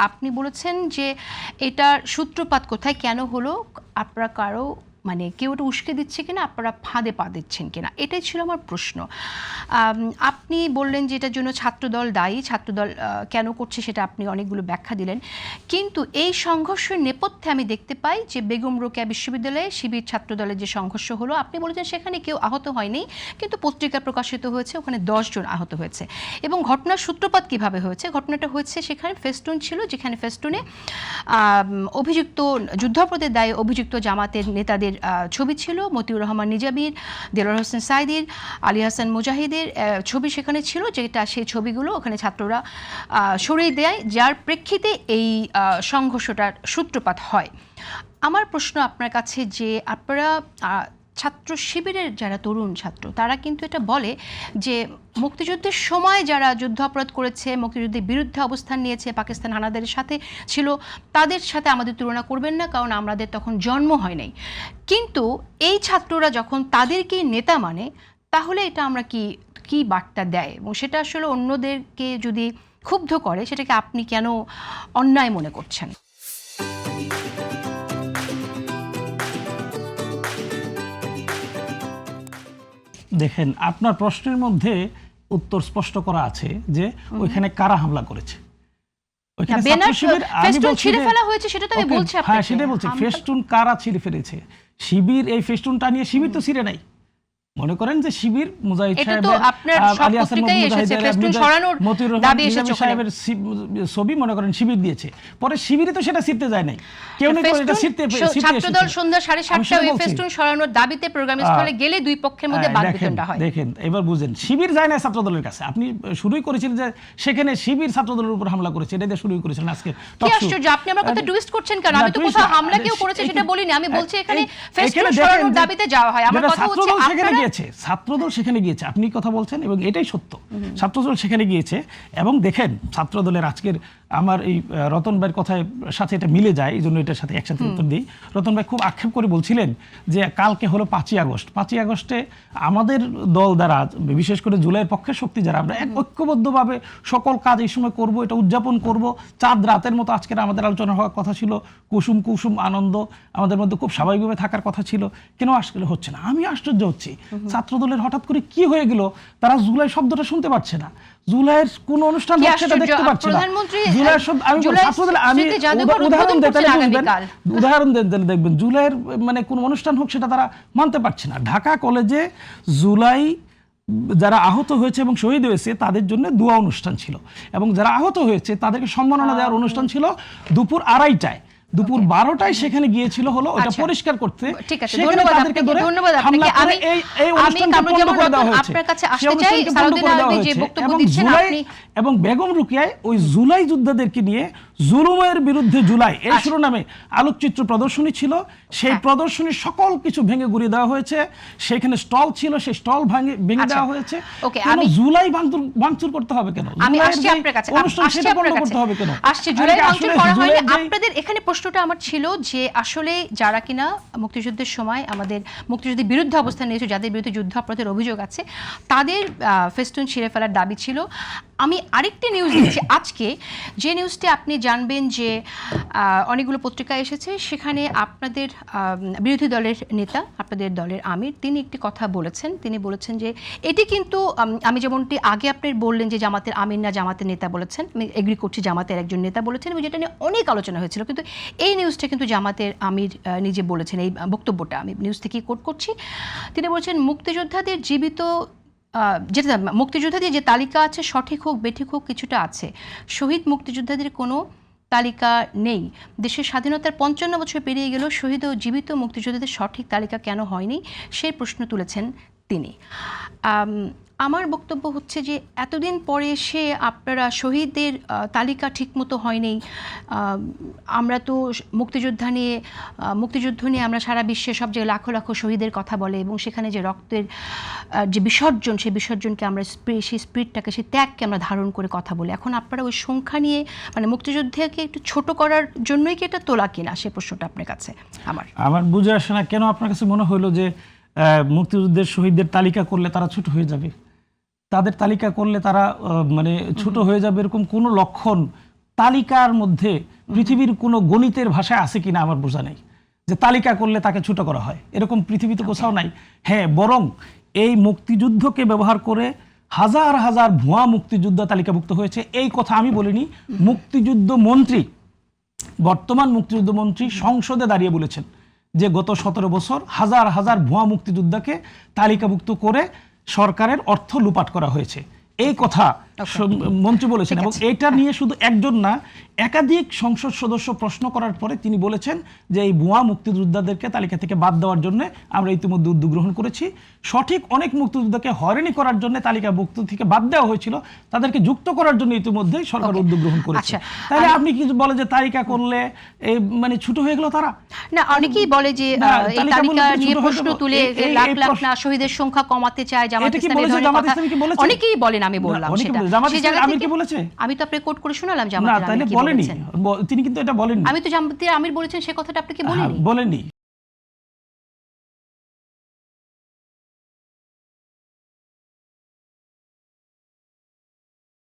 আপনি বলেছেন যে এটার সূত্রপাত কোথায়, কেন হলো, আপনারা কারো মানে কেউ এটা উস্কে দিচ্ছে কিনা, আপনারা ফাঁদে পা দিচ্ছেন কিনা, এটাই ছিল আমার প্রশ্ন। আপনি বললেন যে এটার জন্য ছাত্রদল দায়ী, ছাত্রদল কেন করছে সেটা আপনি অনেকগুলো ব্যাখ্যা দিলেন, কিন্তু এই সংঘর্ষের নেপথ্যে আমি দেখতে পাই যে বেগম রোকেয়া বিশ্ববিদ্যালয়ে শিবির ছাত্রদলের যে সংঘর্ষ হলো, আপনি বলেছেন সেখানে কেউ আহত হয়নি, কিন্তু পত্রিকা প্রকাশিত হয়েছে ওখানে 10 জন আহত হয়েছে। এবং ঘটনার সূত্রপাত কিভাবে হয়েছে, ঘটনাটা হয়েছে সেখানে ফেস্টুন ছিল, যেখানে ফেস্টুনে অভিযুক্ত যুদ্ধাপরাধের দায়ে অভিযুক্ত জামাতের নেতাদের ছবি ছিল, মতিউর রহমান নিজামীর, দেলোয়ার হোসেন সাইদির, আলী হাসান মুজাহিদের ছবি সেখানে ছিল, যেটা সেই ছবিগুলো ওখানে ছাত্ররা সরিয়ে দেয়, যার প্রেক্ষিতে এই সংঘর্ষটার সূত্রপাত হয়। আমার প্রশ্ন আপনার কাছে যে আপনারা ছাত্র শিবিরের যারা তরুণ ছাত্র, তারা কিন্তু এটা বলে যে মুক্তিযুদ্ধের সময় যারা যুদ্ধ অপরাধ করেছে, মুক্তিযুদ্ধের বিরুদ্ধে অবস্থান নিয়েছে, পাকিস্তান হানাদারের সাথে ছিল, তাদের সাথে আমাদের তুলনা করবেন না, কারণ আমাদের তখন জন্ম হয় নাই। কিন্তু এই ছাত্ররা যখন তাদেরকেই নেতা মানে, তাহলে এটা আমরা কি বার্তা দেয়, এবং সেটা আসলে অন্যদেরকে যদি ক্ষুব্ধ করে, সেটাকে আপনি কেন অন্যায় মনে করছেন? দেখেন, আপনার প্রশ্নের মধ্যে উত্তর স্পষ্ট করা আছে যে ওইখানে কারা হামলা করেছে। ফেস্টুন কারা ছিঁড়ে ফেলেছে? শিবির এই ফেস্টুনটা নিয়ে শিবির তো ছিঁড়ে নাই। মনে করেন যে শিবির মুজাহিদ সাহেবের ছবি মনে করেন শিবির দিয়েছে, পরে শিবিরই তো সেটা ছিঁড়তে যায় নাই, কেউ না কেউ এটা ছিঁড়তে ছাত্রদল সন্ধ্যা 7:30টায় ওই ফেস্টুন সরানোর দাবিতে প্রোগ্রাম স্থলে গেলে দুই পক্ষের মধ্যে বাকবিতণ্ডা হয়। দেখেন, এবার বুঝেন, শিবির যায় না ছাত্রদলের কাছে। আপনি শুরুই করেছিলেন যে সেখানে শিবির ছাত্রদলের উপর হামলা করেছে, এটা দিয়ে শুরুই করেছিলেন আজকে। কি আশ্চর্য, আপনি আমার কথা টুইস্ট করছেন কেন? আমি তো কোথাও হামলা কেউ করেছে সেটা বলিনি, আমি বলছি এখানে ফেস্টুন সরানোর দাবিতে যাওয়া হয়। আমার কথা হচ্ছে ছাত্রদল সেখানে গিয়েছে, আপনি কথা বলছেন এবং এটাই সত্য, ছাত্রদল সেখানে গিয়েছে। এবং দেখেন, ছাত্রদলের আজকের আমার এই রতন ভাইয়ের কথার সাথে এটা মিলে যায়, এই জন্য এটার সাথে একসাথে উত্তর দিই। রতন ভাই খুব আক্ষেপ করে বলছিলেন যে কালকে হলো 5ই আগস্ট। 5ই আগস্টে আমাদের দল দ্বারা, বিশেষ করে জুলাইয়ের পক্ষের শক্তি যারা, আমরা ঐক্যবদ্ধভাবে সকল কাজ এই সময় করব, এটা উদযাপন করব। চাঁদ রাতের মতো আজকের আমাদের আলোচনা হওয়ার কথা ছিল, কুসুম কুসুম আনন্দ আমাদের মধ্যে খুব স্বাভাবিকভাবে থাকার কথা ছিল, কেন আসলে হচ্ছে না? আমি আশ্চর্য হচ্ছি, ছাত্রদলের হঠাৎ করে কি হয়ে গেল, তারা জুলাই শব্দটা শুনতে পাচ্ছে না, জুলাইয়ের কোন অনুষ্ঠান হচ্ছে এটা দেখতে পাচ্ছে না। জুলাইয়ের শব্দ আমি উদাহরণ দেন, দেখবেন জুলাইয়ের মানে কোন অনুষ্ঠান হোক সেটা তারা মানতে পারছে না। ঢাকা কলেজে জুলাই যারা আহত হয়েছে এবং শহীদ হয়েছে তাদের জন্য দোয়া অনুষ্ঠান ছিল, এবং যারা আহত হয়েছে তাদেরকে সম্মাননা দেওয়ার অনুষ্ঠান ছিল দুপুর 2:30টায়। দুপুর 12টায় সেখানে গিয়েছিল হলো ওটা পরিষ্কার করতে। ঠিক আছে, ধন্যবাদ আপনাকে। আপনার কাছে আসতে চাই, সালাউদ্দিন আলাউদ্দিন যে বক্তব্য দিচ্ছেন আপনি, এবং বেগম রোকেয়ায় ওই জুলাই যোদ্ধাদেরকে নিয়ে জুলুমের বিরুদ্ধে জুলাই এই শিরোনামে আলোকচিত্র প্রদর্শনী ছিল। সেই প্রদর্শনীর সকল কিছু ভেঙে গুড়িয়ে দেওয়া হয়েছে, সেখানে স্টল ছিল, সেই স্টল ভেঙে দেওয়া হয়েছে। জুলাই ভাঙচুর করতে হবে কেন? আমি আসছি আপনার কাছে, আসছে জুলাই ভাঙচুর করা হয়নি। আপনাদের এখানে প্রশ্নটা আমার ছিল যে আসলে যারা কিনা মুক্তিযুদ্ধের সময় আমাদের মুক্তিযুদ্ধের বিরুদ্ধে অবস্থান নিয়েছে, যাদের বিরুদ্ধে যুদ্ধ অপরাধের অভিযোগ আছে, তাদের ফেস্টুন ছিঁড়ে ফেলার দাবি ছিল। আমি আরেকটি নিউজ দিচ্ছি আজকে, যে নিউজটি আপনি জানবেন যে অনেকগুলো পত্রিকায় এসেছে, সেখানে আপনাদের বিরোধী দলের নেতা, আপনাদের দলের আমির, তিনি একটি কথা বলেছেন। তিনি বলেছেন যে এটি কিন্তু, আমি যেমনটি আগে আপনি বললেন যে জামাতের আমির না জামাতের নেতা বলেছেন, আমি এগ্রি করছি, জামাতের একজন নেতা বলেছেন, এবং যেটা নিয়ে অনেক আলোচনা হয়েছিল, কিন্তু এই নিউজটা কিন্তু জামাতের আমির নিজে বলেছেন। এই বক্তব্যটা আমি নিউজ থেকে কোট করছি। তিনি বলছেন, মুক্তিযোদ্ধাদের জীবিত যেটা মুক্তিযোদ্ধাদের যে তালিকা আছে, সঠিক হোক বেঠিক হোক কিছুটা আছে, শহীদ মুক্তিযোদ্ধাদের কোনো তালিকা নেই। দেশের স্বাধীনতার 55 বছর পেরিয়ে গেল, শহীদ ও জীবিত মুক্তিযোদ্ধাদের সঠিক তালিকা কেন হয়নি, সেই প্রশ্ন তুলেছেন তিনি। আমার বক্তব্য হচ্ছে যে এতদিন পরে এসে আপনারা শহীদদের তালিকা ঠিকমতো হয়নি, আমরা তো মুক্তিযুদ্ধ নিয়ে আমরা সারা বিশ্বে সব জায়গায় লাখো লাখো শহীদের কথা বলে, এবং সেখানে যে রক্তের যে বিসর্জন, সেই বিসর্জনকে আমরা সেই স্পিরিটটাকে, সেই ত্যাগকে আমরা ধারণ করে কথা বলি। এখন আপনারা ওই সংখ্যা নিয়ে মানে মুক্তিযুদ্ধকে একটু ছোট করার জন্যই কি এটা তোলা কিনা, সেই প্রশ্নটা আপনার কাছে আমার বুঝে আসে না। কেন আপনার কাছে মনে হলো যে মুক্তিযুদ্ধের শহীদদের তালিকা করলে তারা ছোট হয়ে যাবে? তাদের তালিকা করলে তারা মানে ছোট হয়ে যাবে এরকম কোনো লক্ষণ তালিকার মধ্যে পৃথিবীর কোনো গণিতের ভাষায় আছে কিনা আমার বোঝা নেই যে তালিকা করলে তাকে ছোট করা হয়, এরকম পৃথিবীতে কোথাও নাই। হ্যাঁ, বরং এই মুক্তিযুদ্ধকে ব্যবহার করে হাজার হাজার ভুয়া মুক্তিযোদ্ধা তালিকাভুক্ত হয়েছে। এই কথা আমি বলিনি, মুক্তিযুদ্ধ মন্ত্রী, বর্তমান মুক্তিযুদ্ধ মন্ত্রী সংসদে দাঁড়িয়ে বলেছেন যে গত 17 বছর হাজার হাজার ভুয়া মুক্তিযোদ্ধাকে তালিকাভুক্ত করে সরকারের অর্থ লুপাট করা হয়েছে। এই কথা মন্ত্রী বলেছেন, এবং এটা নিয়ে শুধু একজন না, একাধিক সংসদ সদস্য প্রশ্ন করার পরে তিনি বলেছেন যে এই ভুয়া মুক্তিযোদ্ধাদেরকে তালিকা থেকে বাদ দেওয়ার জন্য আমরা ইতিমধ্যে উদ্যোগ গ্রহণ করেছি। সঠিক অনেক মুক্তিযোদ্ধাকে হয়রানি করার জন্য তালিকাভুক্ত থেকে বাদ দেওয়া হয়েছিল, তাদেরকে যুক্ত করার জন্য ইতিমধ্যেই সরকার উদ্যোগ গ্রহণ করেছে। তাহলে আপনি কি বলে যে তালিকা করলে এই মানে ছোট হয়ে গেল তারা? না, অনেকেই বলে যে এই তালিকা নিয়ে প্রশ্ন তুলে লাখ লাখ না শহীদের সংখ্যা কমাতে চায় জামাত ইসলামী, অনেকেই বলেন, আমি বললাম সেটা। আমি কি বলেছে? আমি তো আপনি কোট করে শোনালাম জামাতের আমির কি বলেছেন। তিনি কিন্তু এটা বলেননি। আমি তো জামাতের আমির বলেছেন সে কথাটা আপনাকে বলিনি। বলেননি।